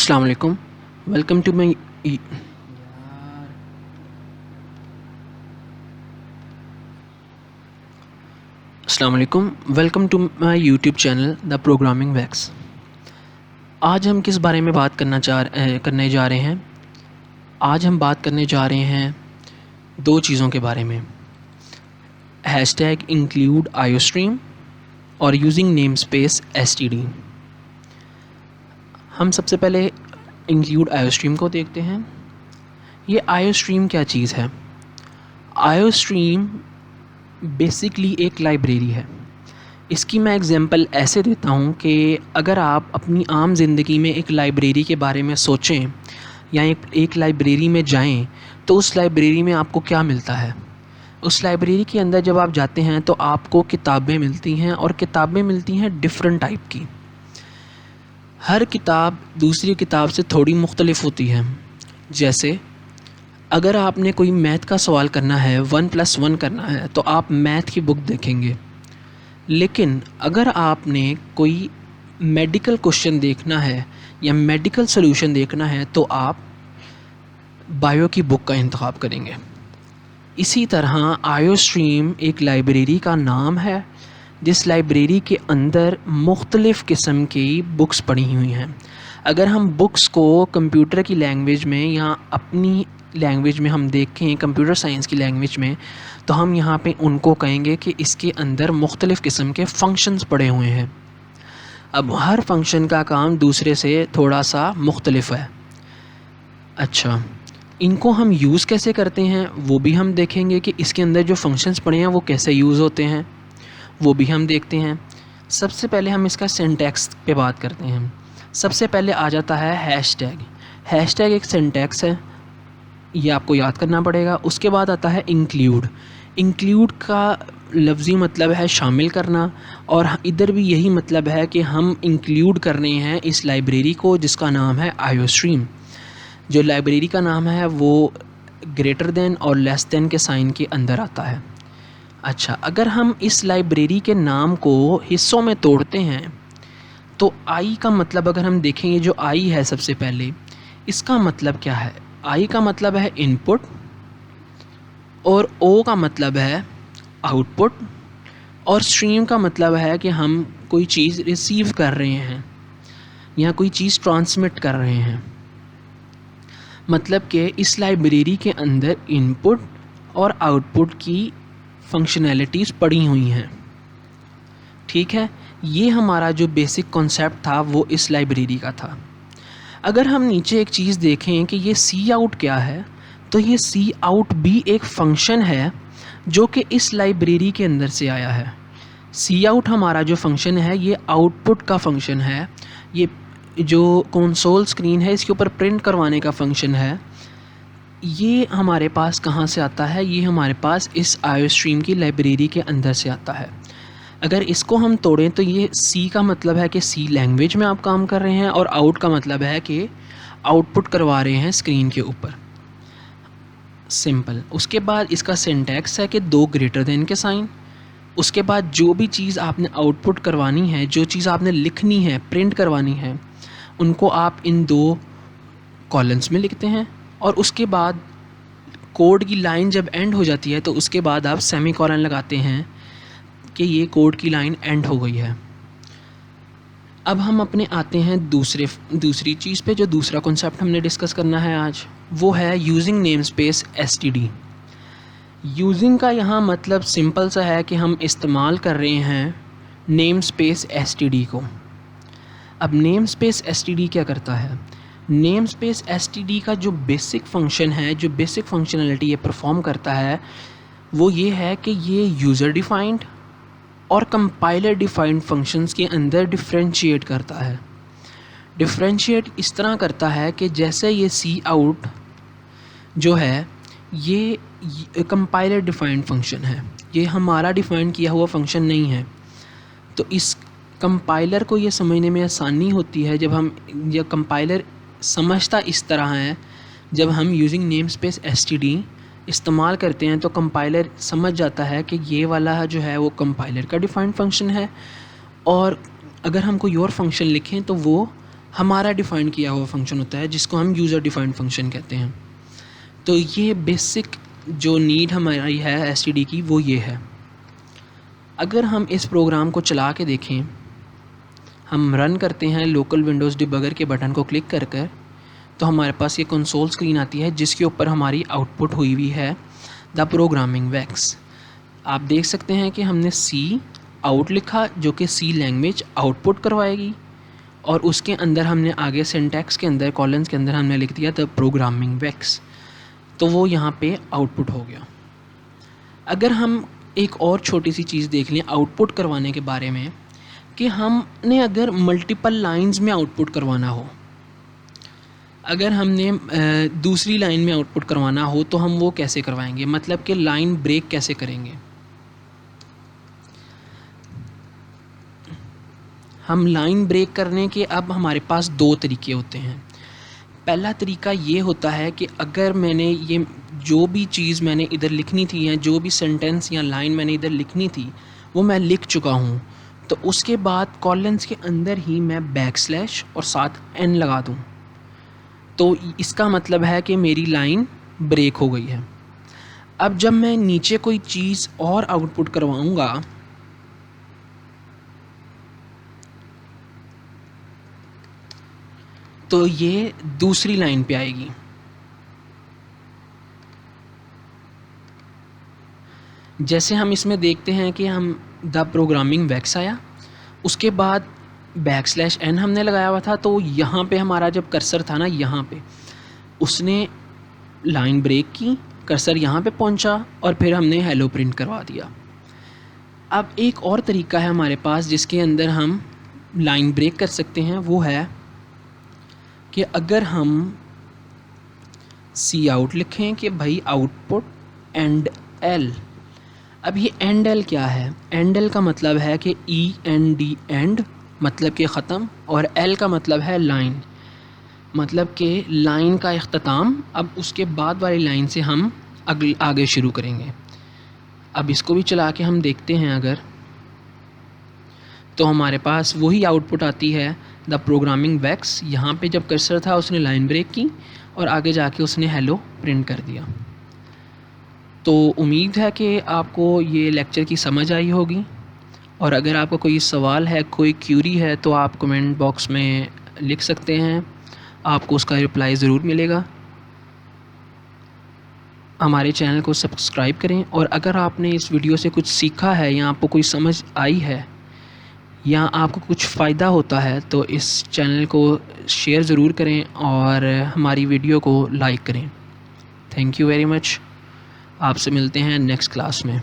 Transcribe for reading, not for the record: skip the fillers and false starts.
السلام علیکم welcome to my السلام علیکم welcome to my YouTube channel the programming weeks. آج ہم کس بارے میں بات کرنے جا رہے ہیں؟ آج ہم بات کرنے جا رہے ہیں دو چیزوں کے بارے میں، ہیش ٹیگ انکلیوڈ آئی او اسٹریم اور یوزنگ نیم اسپیس ایس ٹی ڈی. ہم سب سے پہلے انکلیوڈ آئی او اسٹریم کو دیکھتے ہیں. یہ آئی او اسٹریم کیا چیز ہے؟ آئی او اسٹریم بیسکلی ایک لائبریری ہے. اس کی میں اگزامپل ایسے دیتا ہوں کہ اگر آپ اپنی عام زندگی میں ایک لائبریری کے بارے میں سوچیں یا ایک لائبریری میں جائیں تو اس لائبریری میں آپ کو کیا ملتا ہے؟ اس لائبریری کے اندر جب آپ جاتے ہیں تو آپ کو کتابیں ملتی ہیں، اور کتابیں ملتی ہیں ڈفرینٹ ٹائپ کی. ہر کتاب دوسری کتاب سے تھوڑی مختلف ہوتی ہے. جیسے اگر آپ نے کوئی میتھ کا سوال کرنا ہے، 1+1 کرنا ہے، تو آپ میتھ کی بک دیکھیں گے. لیکن اگر آپ نے کوئی میڈیکل کوشچن دیکھنا ہے یا میڈیکل سلوشن دیکھنا ہے تو آپ بایو کی بک کا انتخاب کریں گے. اسی طرح آئی او اسٹریم ایک لائبریری کا نام ہے جس لائبریری کے اندر مختلف قسم کی بکس پڑھی ہوئی ہیں. اگر ہم بکس کو کمپیوٹر کی لینگویج میں یا اپنی لینگویج میں ہم دیکھیں، کمپیوٹر سائنس کی لینگویج میں، تو ہم یہاں پہ ان کو کہیں گے کہ اس کے اندر مختلف قسم کے فنکشنز پڑے ہوئے ہیں. اب ہر فنکشن کا کام دوسرے سے تھوڑا سا مختلف ہے. اچھا، ان کو ہم یوز کیسے کرتے ہیں وہ بھی ہم دیکھیں گے کہ اس کے اندر جو فنکشنز پڑے ہیں وہ کیسے یوز ہوتے ہیں، وہ بھی ہم دیکھتے ہیں. سب سے پہلے ہم اس کا سینٹیکس پہ بات کرتے ہیں. سب سے پہلے آ جاتا ہے ہیش ٹیگ. ہیش ٹیگ ایک سینٹیکس ہے، یہ آپ کو یاد کرنا پڑے گا. اس کے بعد آتا ہے انکلیوڈ. انکلیوڈ کا لفظی مطلب ہے شامل کرنا، اور ادھر بھی یہی مطلب ہے کہ ہم انکلیوڈ کر رہے ہیں اس لائبریری کو جس کا نام ہے آئی او اسٹریم. جو لائبریری کا نام ہے وہ گریٹر دین اور لیس دین کے سائن کے اندر آتا ہے. اچھا، اگر ہم اس لائبریری کے نام کو حصوں میں توڑتے ہیں تو آئی کا مطلب اگر ہم دیکھیں گے، جو آئی ہے سب سے پہلے، اس کا مطلب کیا ہے؟ آئی کا مطلب ہے ان پٹ، اور او کا مطلب ہے آؤٹ پٹ، اور اسٹریم کا مطلب ہے کہ ہم کوئی چیز ریسیو کر رہے ہیں یا کوئی چیز ٹرانسمٹ کر رہے ہیں. مطلب کہ اس لائبریری کے اندر ان پٹ اور آؤٹ پٹ کی فنکشنالٹیز پڑی ہوئی ہیں. ٹھیک ہے، یہ ہمارا جو بیسک کانسیپٹ تھا وہ اس لائبریری کا تھا. اگر ہم نیچے ایک چیز دیکھیں کہ یہ سی آؤٹ کیا ہے، تو یہ سی آؤٹ بھی ایک فنکشن ہے جو کہ اس لائبریری کے اندر سے آیا ہے. سی آؤٹ ہمارا جو فنکشن ہے یہ آؤٹ پٹ کا فنکشن ہے. یہ جو کنسول اسکرین ہے اس کے اوپر پرنٹ کروانے کا فنکشن ہے. یہ ہمارے پاس کہاں سے آتا ہے؟ یہ ہمارے پاس اس آئی او اسٹریم کی لائبریری کے اندر سے آتا ہے. اگر اس کو ہم توڑیں تو یہ سی کا مطلب ہے کہ سی لینگویج میں آپ کام کر رہے ہیں، اور آؤٹ کا مطلب ہے کہ آؤٹ پٹ کروا رہے ہیں اسکرین کے اوپر. سمپل. اس کے بعد اس کا سینٹیکس ہے کہ دو گریٹر دین کے سائن. اس کے بعد جو بھی چیز آپ نے آؤٹ پٹ کروانی ہے، جو چیز آپ نے لکھنی ہے، پرنٹ کروانی ہے، ان کو آپ ان دو کالمس میں لکھتے ہیں. اور اس کے بعد کوڈ کی لائن جب اینڈ ہو جاتی ہے تو اس کے بعد آپ سیمی کولن لگاتے ہیں کہ یہ کوڈ کی لائن اینڈ ہو گئی ہے. اب ہم اپنے آتے ہیں دوسری چیز پہ. جو دوسرا کنسیپٹ ہم نے ڈسکس کرنا ہے آج، وہ ہے یوزنگ نیم space S T D. Using کا یہاں مطلب سمپل سا ہے کہ ہم استعمال کر رہے ہیں نیم اسپیس ایس ٹی ڈی کو. اب نیم اسپیس ایس ٹی ڈی کیا کرتا ہے؟ نیم اسپیس ایس ٹی ڈی کا جو بیسک فنکشن ہے، جو بیسک فنکشنلٹی یہ پرفارم کرتا ہے، وہ یہ ہے کہ یہ یوزر ڈیفائنڈ اور کمپائلر ڈیفائنڈ فنکشنز کے اندر ڈفرینشیٹ کرتا ہے. ڈفرینشیٹ اس طرح کرتا ہے کہ جیسے یہ سی آؤٹ جو ہے یہ کمپائلر ڈیفائنڈ فنکشن ہے، یہ ہمارا ڈیفائن کیا ہوا فنکشن نہیں ہے. تو اس کمپائلر کو یہ سمجھنے میں آسانی ہوتی ہے جب کمپائلر سمجھتا اس طرح ہے. جب ہم یوزنگ نیم اسپیس ایس ٹی ڈی استعمال کرتے ہیں تو کمپائلر سمجھ جاتا ہے کہ یہ والا جو ہے وہ کمپائلر کا ڈیفائنڈ فنکشن ہے، اور اگر ہم کوئی اور فنکشن لکھیں تو وہ ہمارا ڈیفائن کیا ہوا فنکشن ہوتا ہے جس کو ہم یوزر ڈیفائنڈ فنکشن کہتے ہیں. تو یہ بیسک جو نیڈ ہماری ہے ایس ٹی ڈی کی وہ یہ ہے. اگر ہم اس پروگرام کو چلا کے دیکھیں، ہم رن کرتے ہیں لوکل ونڈوز ڈیبگر کے بٹن کو کلک کر کر، تو ہمارے پاس یہ کنسول اسکرین آتی ہے جس کے اوپر ہماری آؤٹ پٹ ہوئی ہوئی ہے دا پروگرامنگ ویکس. آپ دیکھ سکتے ہیں کہ ہم نے سی آؤٹ لکھا جو کہ سی لینگویج آؤٹ پٹ کروائے گی، اور اس کے اندر ہم نے آگے سینٹیکس کے اندر کالنس کے اندر ہم نے لکھ دیا دا پروگرامنگ ویکس، تو وہ یہاں پہ آؤٹ پٹ ہو گیا. اگر ہم ایک اور چھوٹی سی چیز دیکھ لیں آؤٹ پٹ کروانے کے بارے میں، کہ ہم نے اگر ملٹیپل لائنز میں آؤٹ پٹ کروانا ہو، اگر ہم نے دوسری لائن میں آؤٹ پٹ کروانا ہو تو ہم وہ کیسے کروائیں گے، مطلب کہ لائن بریک کیسے کریں گے. ہم لائن بریک کرنے کے اب ہمارے پاس دو طریقے ہوتے ہیں. پہلا طریقہ یہ ہوتا ہے کہ اگر میں نے یہ جو بھی چیز میں نے ادھر لکھنی تھی یا جو بھی سینٹینس یا لائن میں نے ادھر لکھنی تھی وہ میں لکھ چکا ہوں، تو اس کے بعد کالنس کے اندر ہی میں بیک سلیش اور ساتھ این لگا دوں، تو اس کا مطلب ہے کہ میری لائن بریک ہو گئی ہے. اب جب میں نیچے کوئی چیز اور آؤٹ پٹ کرواؤں گا تو یہ دوسری لائن پہ آئے گی. جیسے ہم اس میں دیکھتے ہیں کہ ہم دا پروگرامنگ ویکس آیا، اس کے بعد بیک سلیش این ہم نے لگایا ہوا تھا، تو یہاں پہ ہمارا جب کرسر تھا نا یہاں پہ اس نے لائن بریک کی، کرسر یہاں پہ پہنچا اور پھر ہم نے ہیلو پرنٹ کروا دیا. اب ایک اور طریقہ ہے ہمارے پاس جس کے اندر ہم لائن بریک کر سکتے ہیں، وہ ہے کہ اگر ہم سی آؤٹ لکھیں کہ بھائی آؤٹ پٹ اینڈ ایل. اب یہ اینڈ ایل کیا ہے؟ اینڈ ایل کا مطلب ہے کہ ای این ڈی اینڈ مطلب کہ ختم، اور ایل کا مطلب ہے لائن، مطلب کہ لائن کا اختتام. اب اس کے بعد والی لائن سے ہم آگے شروع کریں گے. اب اس کو بھی چلا کے ہم دیکھتے ہیں اگر، تو ہمارے پاس وہی آؤٹ پٹ آتی ہے دا پروگرامنگ ویکس. یہاں پہ جب کرسر تھا اس نے لائن بریک کی اور آگے جا کے اس نے ہیلو پرنٹ کر دیا. تو امید ہے کہ آپ کو یہ لیکچر کی سمجھ آئی ہوگی، اور اگر آپ کو کوئی سوال ہے، کوئی کیوری ہے تو آپ کمنٹ باکس میں لکھ سکتے ہیں، آپ کو اس کا رپلائی ضرور ملے گا. ہمارے چینل کو سبسکرائب کریں، اور اگر آپ نے اس ویڈیو سے کچھ سیکھا ہے یا آپ کو کوئی سمجھ آئی ہے یا آپ کو کچھ فائدہ ہوتا ہے تو اس چینل کو شیئر ضرور کریں اور ہماری ویڈیو کو لائک کریں. Thank you very much. آپ سے ملتے ہیں نیکسٹ کلاس میں.